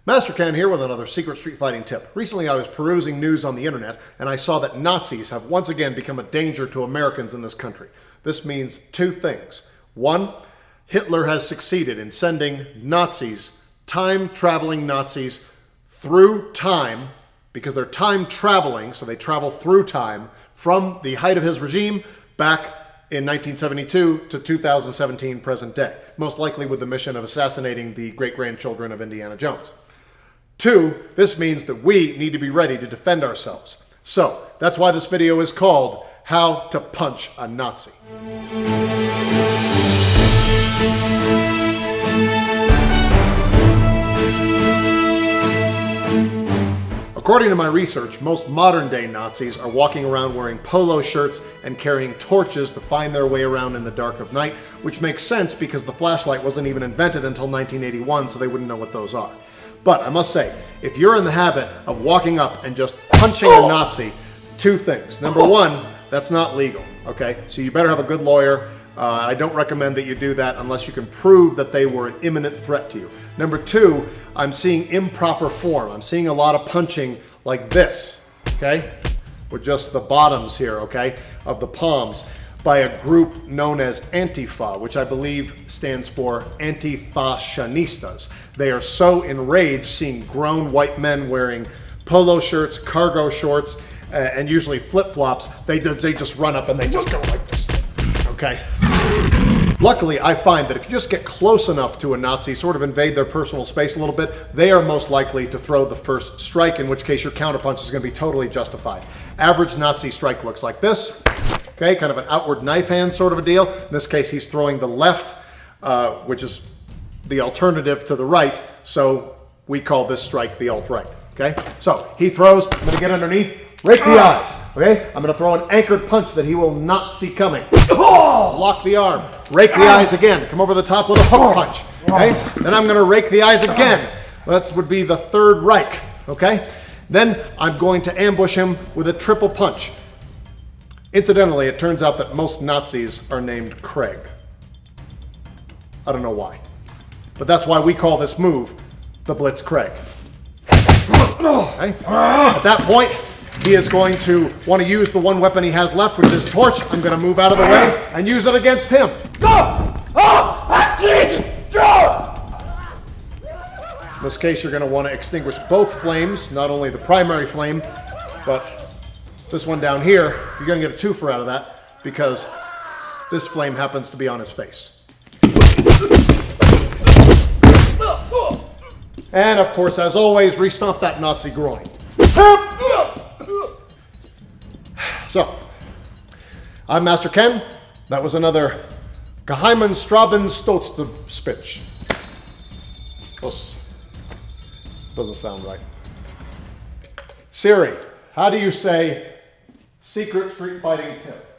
Master Ken here with another secret street fighting tip. Recently I was perusing news on the internet and I saw that Nazis have once again become a danger to Americans in this country. This means two things. One, Hitler has succeeded in sending Nazis, time-traveling Nazis, through time, because they're time-traveling, so they travel through time, from the height of his regime back in 1972 to 2017 present day, most likely with the mission of assassinating the great-grandchildren of Indiana Jones. Two, this means that we need to be ready to defend ourselves. So, that's why this video is called How to Punch a Nazi. According to my research, most modern-day Nazis are walking around wearing polo shirts and carrying torches to find their way around in the dark of night, which makes sense because the flashlight wasn't even invented until 1981, so they wouldn't know what those are. But I must say, if you're in the habit of walking up and just punching a Nazi, two things. Number one, that's not legal, okay? So you better have a good lawyer. I don't recommend that you do that unless you can prove that they were an imminent threat to you. Number two, I'm seeing improper form. I'm seeing a lot of punching like this, okay? With just the bottoms here, okay, of the palms, by a group known as Antifa, which I believe stands for Antifascistas. They are so enraged seeing grown white men wearing polo shirts, cargo shorts, and usually flip-flops. They just run up and they just go like this, okay? Luckily, I find that if you just get close enough to a Nazi, sort of invade their personal space a little bit, they are most likely to throw the first strike, in which case your counterpunch is going to be totally justified. Average Nazi strike looks like this, okay, kind of an outward knife hand sort of a deal. In this case, he's throwing the left, which is the alternative to the right, so we call this strike the alt-right, okay? So, he throws, I'm going to get underneath, rake the eyes, okay? I'm going to throw an anchored punch that he will not see coming. Lock the arm, rake the eyes again, come over the top with a hook punch, okay? Then I'm going to rake the eyes again. That would be the third Reich, okay? Then I'm going to ambush him with a triple punch. Incidentally, it turns out that most Nazis are named Craig. I don't know why. But that's why we call this move the Blitzkrieg. Okay? At that point, he is going to want to use the one weapon he has left, which is torch. I'm going to move out of the way and use it against him. In this case, you're going to want to extinguish both flames, not only the primary flame, but this one down here. You're going to get a twofer out of that because this flame happens to be on his face. And of course, as always, re-stomp that Nazi groin. So, I'm Master Ken. That was another Geheimen Straben Stotzspitch. Doesn't sound right. Siri, how do you say secret street fighting tip?